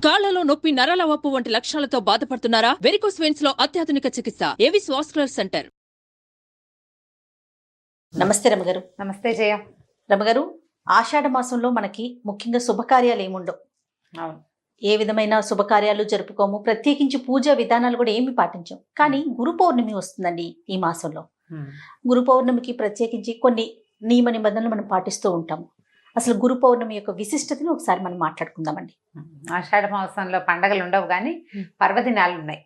కాళ్లలో నొప్పి, నరాల వాపు వంటి లక్షణాలతో బాధపడుతున్నారా? వెరికోస్ వెయిన్స్ లో అత్యాధునిక చికిత్స ఏవిస్ వాస్కులర్ సెంటర్. నమస్తే రమగారు. నమస్తే జయ. రమగారు, ఆషాఢ మాసంలో మనకి ముఖ్యంగా శుభకార్యాలు ఏముండవు. అవును, ఏ విధమైన శుభకార్యాలు జరుపుకోము, ప్రత్యేకించి పూజా విధానాలు కూడా ఏమి పాటించాం. కానీ గురు పౌర్ణమి వస్తుందండి ఈ మాసంలో. గురు పౌర్ణమికి ప్రత్యేకించి కొన్ని నియమ నిబంధనలు మనం పాటిస్తూ ఉంటాము. అసలు గురు పౌర్ణమి యొక్క విశిష్టతను ఒకసారి మనం మాట్లాడుకుందామండి. ఆషాఢ మాసంలో పండగలు ఉండవు కానీ పర్వదినాలు ఉన్నాయి.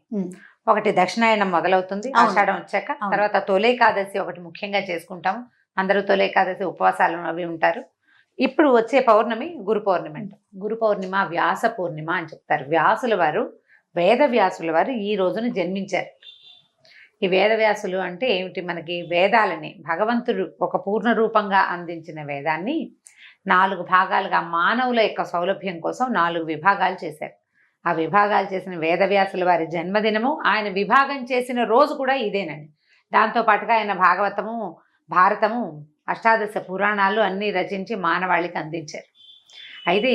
ఒకటి దక్షిణాయనం మొదలవుతుంది ఆషాఢం వచ్చాక. తర్వాత తొలేకాదశి ఒకటి ముఖ్యంగా చేసుకుంటాము. అందరూ తొలేకాదశి ఉపవాసాలు అవి ఉంటారు. ఇప్పుడు వచ్చే పౌర్ణమి గురు పౌర్ణమి అంట. గురు పౌర్ణిమ వ్యాస పూర్ణిమ అని చెప్తారు. వ్యాసుల వారు, వేద వ్యాసుల వారు ఈ రోజున జన్మించారు. ఈ వేదవ్యాసులు అంటే ఏమిటి? మనకి వేదాలని భగవంతుడు ఒక పూర్ణ రూపంగా అందించిన వేదాన్ని 4 భాగాలుగా మానవుల యొక్క సౌలభ్యం కోసం 4 విభాగాలు చేశారు. ఆ విభాగాలు చేసిన వేదవ్యాసుల వారి జన్మదినము, ఆయన విభాగం చేసిన రోజు కూడా ఇదేనండి. దాంతోపాటుగా ఆయన భాగవతము, భారతము, అష్టాదశ పురాణాలు అన్నీ రచించి మానవాళికి అందించారు. అయితే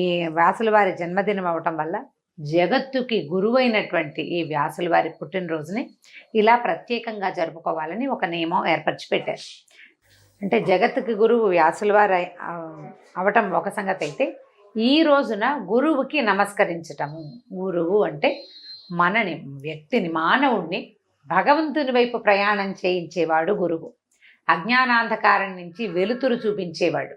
ఈ వ్యాసుల వారి జన్మదినం అవటం వల్ల జగత్తుకి గురువైనటువంటి ఈ వ్యాసుల వారి పుట్టినరోజుని ఇలా ప్రత్యేకంగా జరుపుకోవాలని ఒక నియమం ఏర్పరిచి పెట్టారు. అంటే జగత్తుకి గురువు వ్యాసుల వారు అవటం ఒక సంగతి అయితే, ఈ రోజున గురువుకి నమస్కరించటము. గురువు అంటే మనని, వ్యక్తిని, మానవుణ్ణి భగవంతుని వైపు ప్రయాణం చేయించేవాడు గురువు. అజ్ఞానాంధకారం నుంచి వెలుతురు చూపించేవాడు.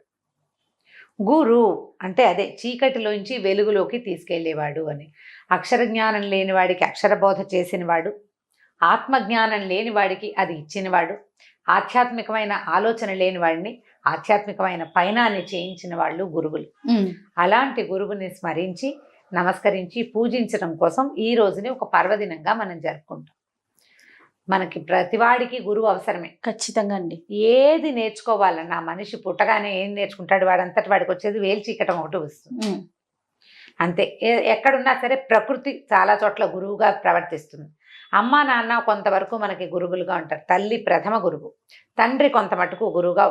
గురు అంటే అదే చీకటిలోంచి వెలుగులోకి తీసుకెళ్లేవాడు అని. అక్షరజ్ఞానం లేని వాడికి అక్షరబోధ చేసినవాడు, ఆత్మజ్ఞానం లేని వాడికి అది ఇచ్చినవాడు, ఆధ్యాత్మికమైన ఆలోచన లేని వాడిని ఆధ్యాత్మికమైన పయనాన్ని చేయించిన వాళ్ళు గురువులు. అలాంటి గురువుని స్మరించి, నమస్కరించి, పూజించడం కోసం ఈ రోజుని ఒక పర్వదినంగా మనం జరుపుకుంటాం. మనకి ప్రతివాడికి గురువు అవసరమే. ఖచ్చితంగా అండి. ఏది నేర్చుకోవాలన్నా మనిషి పుట్టగానే ఏం నేర్చుకుంటాడు? వాడంతటి వాడికి వచ్చేది వేల్చీకటం ఒకటి వస్తుంది అంతే. ఎక్కడున్నా సరే ప్రకృతి చాలా చోట్ల గురువుగా ప్రవర్తిస్తుంది. అమ్మ నాన్న కొంతవరకు మనకి గురువులుగా ఉంటారు. తల్లి ప్రథమ గురువు, తండ్రి కొంత మటుకు గురువుగా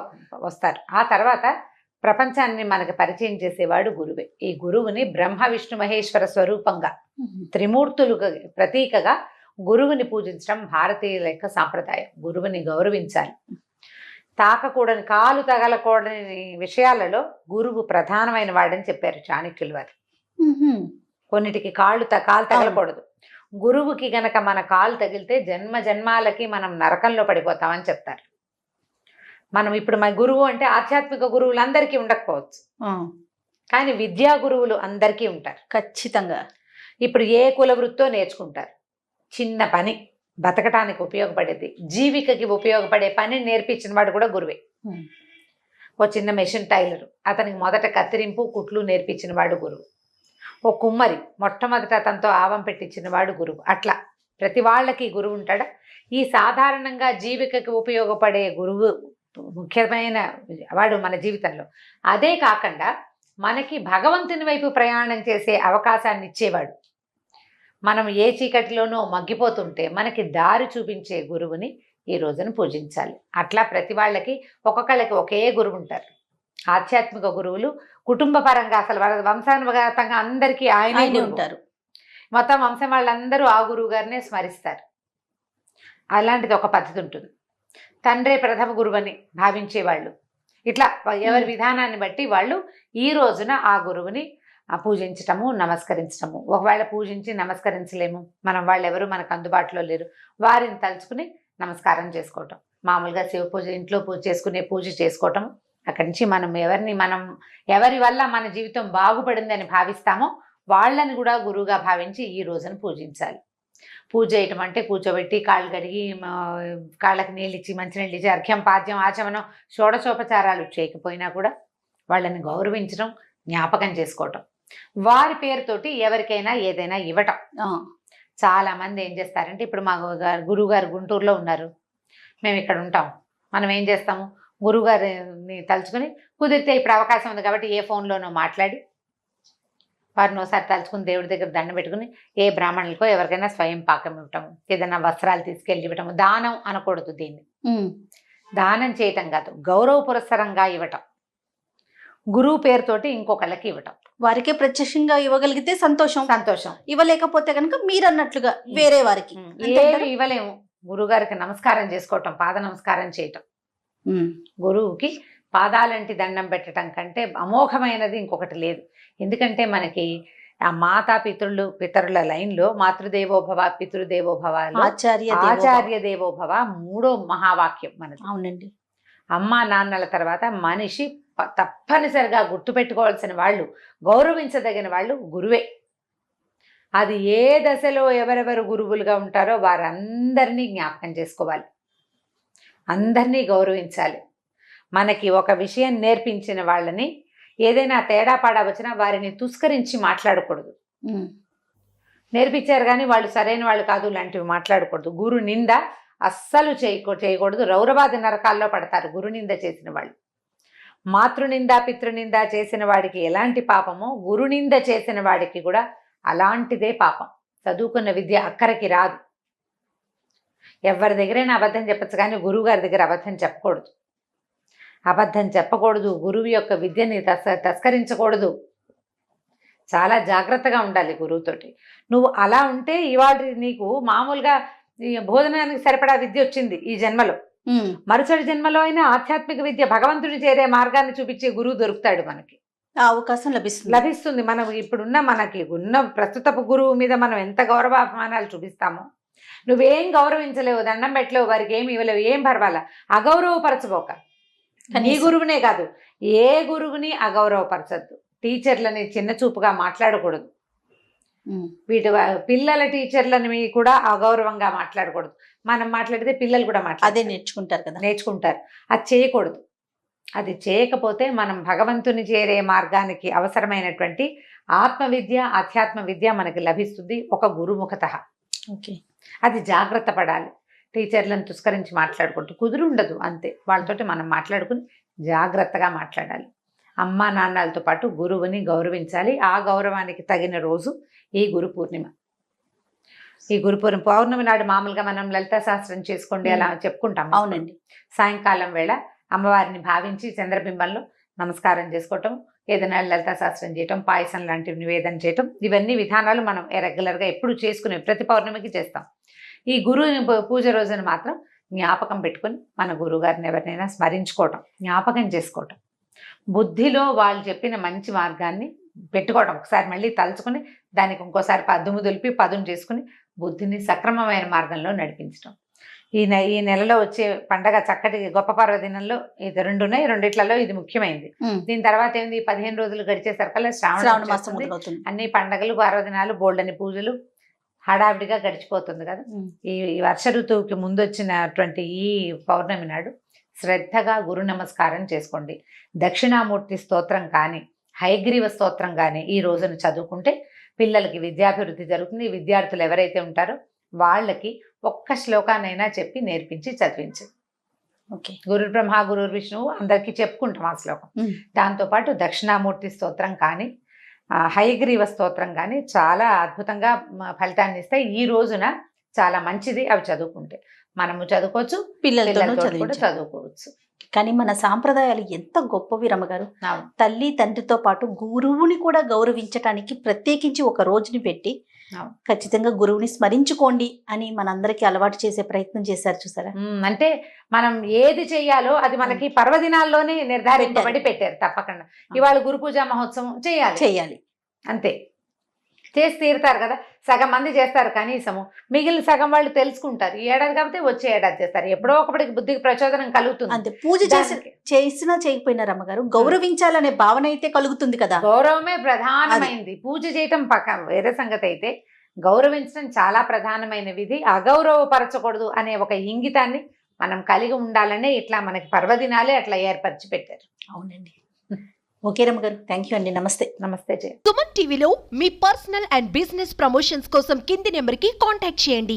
వస్తారు. ఆ తర్వాత ప్రపంచాన్ని మనకి పరిచయం చేసేవాడు గురువే. ఈ గురువుని బ్రహ్మ విష్ణు మహేశ్వర స్వరూపంగా, త్రిమూర్తులుగా ప్రతీకగా గురువుని పూజించడం భారతీయుల యొక్క సాంప్రదాయం. గురువుని గౌరవించాలి. తాకకూడని, కాలు తగలకూడని విషయాలలో గురువు ప్రధానమైన వాడని చెప్పారు చాణక్యుల వారు. కొన్నిటికి కాలు తగలకూడదు. గురువుకి గనక మన కాలు తగిలితే జన్మ జన్మాలకి మనం నరకంలో పడిపోతామని చెప్తారు. మనం ఇప్పుడు మన గురువు అంటే ఆధ్యాత్మిక గురువులు అందరికీ ఉండకపోవచ్చు, కానీ విద్యా గురువులు అందరికీ ఉంటారు ఖచ్చితంగా. ఇప్పుడు ఏ కుల వృత్తో నేర్చుకుంటారు. చిన్న పని, బతకటానికి ఉపయోగపడేది, జీవికకి ఉపయోగపడే పని నేర్పించిన వాడు కూడా గురువే. ఓ చిన్న మెషిన్ టైలరు, అతనికి మొదట కత్తిరింపు, కుట్లు నేర్పించిన వాడు గురువు. ఓ కుమ్మరి, మొట్టమొదట అతనితో ఆవం పెట్టించిన వాడు గురువు. అట్లా ప్రతి వాళ్ళకి గురువు ఉంటాడా? ఈ సాధారణంగా జీవికకి ఉపయోగపడే గురువు ముఖ్యమైన వాడు మన జీవితంలో. అదే కాకుండా మనకి భగవంతుని వైపు ప్రయాణం చేసే అవకాశాన్ని ఇచ్చేవాడు. మనం ఏ చీకటిలోనో మగ్గిపోతుంటే మనకి దారి చూపించే గురువుని ఈ రోజున పూజించాలి. అట్లా ప్రతి వాళ్ళకి ఒక్కొక్కళ్ళకి ఒకే గురువు ఉంటారు. ఆధ్యాత్మిక గురువులు కుటుంబ పరంగా అసలు వంశానుగతంగా అందరికీ ఆయనే ఉంటారు. మొత్తం వంశం వాళ్ళందరూ ఆ గురువు గారినే స్మరిస్తారు. అలాంటిది ఒక పద్ధతి ఉంటుంది. తండ్రే ప్రథమ గురువని భావించేవాళ్ళు. ఇట్లా ఎవరి విధానాన్ని బట్టి వాళ్ళు ఈ రోజున ఆ గురువుని పూజించటము, నమస్కరించటము. ఒకవేళ పూజించి నమస్కరించలేము, మనం వాళ్ళెవరు మనకు అందుబాటులో లేరు, వారిని తలుచుకుని నమస్కారం చేసుకోవటం. మామూలుగా శివ పూజ, ఇంట్లో పూజ చేసుకునే పూజ చేసుకోవటం. అక్కడి నుంచి మనం ఎవరి వల్ల మన జీవితం బాగుపడిందని భావిస్తామో వాళ్ళని కూడా గురువుగా భావించి ఈ రోజున పూజించాలి. పూజ చేయటం అంటే కూర్చోబెట్టి కాళ్ళు కడిగి, కాళ్ళకి నీళ్ళు ఇచ్చి, మంచినీళ్ళు ఇచ్చి, అర్ఘ్యం, పాద్యం, ఆచమనం, షోడశోపచారాలు చేయకపోయినా కూడా వాళ్ళని గౌరవించడం, జ్ఞాపకం చేసుకోవటం, వారి పేరుతోటి ఎవరికైనా ఏదైనా ఇవ్వటం. చాలామంది ఏం చేస్తారంటే, ఇప్పుడు మా గురువుగారు గుంటూరులో ఉన్నారు, మేము ఇక్కడ ఉంటాం, మనం ఏం చేస్తాము, గురువుగారిని తలుచుకుని కుదిరితే ఇప్పుడు అవకాశం ఉంది కాబట్టి ఏ ఫోన్లోనో మాట్లాడి వారిని ఒకసారి తలుచుకుని దేవుడి దగ్గర దండం పెట్టుకుని ఏ బ్రాహ్మణులకో ఎవరికైనా స్వయం పాకం ఇవ్వటము, ఏదైనా వస్త్రాలు తీసుకెళ్ళి ఇవ్వటము. దానం అనకూడదు దీన్ని, దానం చేయటం కాదు, గౌరవ పురస్సరంగా ఇవ్వటం. గురువు పేరుతోటి ఇంకొకళ్ళకి ఇవ్వటం. వారికే ప్రత్యక్షంగా ఇవ్వగలిగితే సంతోషం, ఇవ్వలేకపోతే కనుక మీరు అన్నట్లుగా వేరే వారికి ఏమి ఇవ్వలేము. గురుగారికి నమస్కారం చేసుకోవటం, పాద నమస్కారం చేయటం. గురువుకి పాదాలంటి దండం పెట్టడం కంటే అమోఘమైనది ఇంకొకటి లేదు. ఎందుకంటే మనకి ఆ మాతా పితరుల లైన్లో మాతృదేవోభవ పితృదేవోభవ ఆచార్య దేవోభవ 3వ మహావాక్యం మనది. అవునండి. అమ్మా నాన్నల తర్వాత మనిషి తప్పనిసరిగా గుర్తుపెట్టుకోవాల్సిన వాళ్ళు, గౌరవించదగిన వాళ్ళు గురువే. అది ఏ దశలో ఎవరెవరు గురువులుగా ఉంటారో వారందరినీ జ్ఞాపకం చేసుకోవాలి, అందరినీ గౌరవించాలి. మనకి ఒక విషయం నేర్పించిన వాళ్ళని ఏదైనా తేడా పాడా వచ్చినా వారిని తుస్కరించి మాట్లాడకూడదు. నేర్పించారు కానీ వాళ్ళు సరైన వాళ్ళు కాదు లాంటివి మాట్లాడకూడదు. గురు నింద అస్సలు చేయకూడదు. రౌరవాది నరకాల్లో పడతారు గురు నింద చేసిన వాళ్ళు. మాతృనింద పితృనింద చేసిన వాడికి ఎలాంటి పాపమో గురునింద చేసిన వాడికి కూడా అలాంటిదే పాపం. చదువుకున్న విద్య అక్కడికి రాదు. ఎవరి దగ్గరైనా అబద్ధం చెప్పచ్చు కానీ గురువు గారి దగ్గర అబద్ధం చెప్పకూడదు. అబద్ధం చెప్పకూడదు. గురువు యొక్క విద్యని తస్కరించకూడదు. చాలా జాగ్రత్తగా ఉండాలి గురువుతోటి. నువ్వు అలా ఉంటే ఇవాళ నీకు మామూలుగా భోజనానికి సరిపడా విద్య వచ్చింది ఈ జన్మలో. మరుసటి జన్మలో అయినా ఆధ్యాత్మిక విద్య, భగవంతుడి చేరే మార్గాన్ని చూపించే గురువు దొరుకుతాడు మనకి. ఆ అవకాశం లభిస్తుంది. మనం ఇప్పుడున్న మనకి ఉన్న ప్రస్తుతపు గురువు మీద మనం ఎంత గౌరవాభిమానాలు చూపిస్తామో, నువ్వేం గౌరవించలేవు, దండం పెట్టలేవు, వారికి ఏమి ఇవ్వలేవు, ఏం పర్వాలా, అగౌరవపరచబోక. నీ గురువునే కాదు ఏ గురువుని అగౌరవపరచద్దు. టీచర్లని చిన్న చూపుగా మాట్లాడకూడదు. వీటి పిల్లల టీచర్లని కూడా అగౌరవంగా మాట్లాడకూడదు. మనం మాట్లాడితే పిల్లలు కూడా అదే నేర్చుకుంటారు. అది చేయకూడదు. అది చేయకపోతే మనం భగవంతుని చేరే మార్గానికి అవసరమైనటువంటి ఆత్మవిద్య, అధ్యాత్మ విద్య మనకి లభిస్తుంది ఒక గురుముఖతః. అది జాగ్రత్త పడాలి. టీచర్లను తుస్కరించి మాట్లాడుకుంటూ కుదురుండదు. అంతే, వాళ్ళతోటి మనం మాట్లాడుకుని జాగ్రత్తగా మాట్లాడాలి. అమ్మా నాన్నలతో పాటు గురువుని గౌరవించాలి. ఆ గౌరవానికి తగిన రోజు ఈ గురు పూర్ణిమ. ఈ గురు పౌర్ణమి నాడు మామూలుగా మనం లలితా సహస్రం చేసుకోండి అలా చెప్పుకుంటాం. అవునండి. సాయంకాలం వేళ అమ్మవారిని భావించి చంద్రబింబంలో నమస్కారం చేసుకోవటం, ఏదైనా లలితా సహస్రం చేయటం, పాయసం లాంటివి నివేదన చేయటం, ఇవన్నీ విధానాలు మనం రెగ్యులర్గా ఎప్పుడు చేసుకునే ప్రతి పౌర్ణమికి చేస్తాం. ఈ గురు పూజ రోజున మాత్రం జ్ఞాపకం పెట్టుకొని మన గురువుగారిని ఎవరినైనా స్మరించుకోవటం, జ్ఞాపకం చేసుకోవటం, బుద్ధిలో వాళ్ళు చెప్పిన మంచి మార్గాన్ని పెట్టుకోవటం, ఒకసారి మళ్ళీ తలుచుకుని దానికి ఇంకోసారి పద్దుము దులిపి పదును చేసుకుని బుద్ధిని సక్రమమైన మార్గంలో నడిపించడం. ఈ నెలలో వచ్చే పండగ చక్కటి గొప్ప పర్వదినంలో ఇది 2 ఉన్నాయి. రెండిట్లలో ఇది ముఖ్యమైనది. దీని తర్వాత ఏంది, 15 రోజులు గడిచేసరికల్లా శ్రావణ మాసం అన్ని పండగలు, పర్వదినాలు, బోల్డని పూజలు హడావిడిగా గడిచిపోతుంది కదా. ఈ వర్ష ఋతువుకి ముందు వచ్చినటువంటి ఈ పౌర్ణమి నాడు శ్రద్ధగా గురు నమస్కారం చేసుకోండి. దక్షిణామూర్తి స్తోత్రం కానీ హయగ్రీవ స్తోత్రం కానీ ఈ రోజున చదువుకుంటే పిల్లలకి విద్యాభివృద్ధి జరుగుతుంది. విద్యార్థులు ఎవరైతే ఉంటారో వాళ్ళకి ఒక్క శ్లోకానైనా చెప్పి నేర్పించి చదివించు. గురు బ్రహ్మ గురు విష్ణువు అందరికీ చెప్పుకుంటాం ఆ శ్లోకం. దాంతోపాటు దక్షిణామూర్తి స్తోత్రం కానీ హయగ్రీవ స్తోత్రం కానీ చాలా అద్భుతంగా ఫలితాన్ని ఇస్తాయి. ఈ రోజున చాలా మంచిది అవి చదువుకుంటే. మనము చదువుకోవచ్చు, పిల్లలతో కూడా చదువుకోవచ్చు. కానీ మన సాంప్రదాయాలు ఎంత గొప్పవి రమ్మగారు. తల్లి తండ్రితో పాటు గురువుని కూడా గౌరవించటానికి ప్రత్యేకించి ఒక రోజుని పెట్టి ఖచ్చితంగా గురువుని స్మరించుకోండి అని మనందరికీ అలవాటు చేసే ప్రయత్నం చేశారు చూసారా. అంటే మనం ఏది చెయ్యాలో అది మనకి పర్వదినాల్లోనే నిర్ధారింపబడి పెట్టారు. తప్పకుండా ఇవాళ గురు పూజా మహోత్సవం చేయాలి అంతే, చేసి తీరుతారు కదా. సగం మంది చేస్తారు కనీసము, మిగిలిన సగం వాళ్ళు తెలుసుకుంటారు. ఈ ఏడాది కాబట్టి వచ్చే ఏడాది చేస్తారు. ఎప్పుడో ఒకటికి బుద్ధికి ప్రచోదనం కలుగుతుంది. అంతే, పూజ చేసినా చేయకపోయినా రమ్మగారు గౌరవించాలనే భావన అయితే కలుగుతుంది కదా. గౌరవమే ప్రధానమైంది. పూజ చేయటం వేరే సంగతి అయితే గౌరవించడం చాలా ప్రధానమైన విధి. అగౌరవపరచకూడదు అనే ఒక ఇంగితాన్ని మనం కలిగి ఉండాలనే ఇట్లా మనకి పర్వదినాలే అట్లా ఏర్పరిచి పెట్టారు. అవునండి. ఓకే రమ్మగారు, థ్యాంక్ యూ అండి. నమస్తే. నమస్తే. సుమన్ టీవీలో మీ పర్సనల్ అండ్ బిజినెస్ ప్రమోషన్స్ కోసం కింది నెంబర్కి కాంటాక్ట్ చేయండి.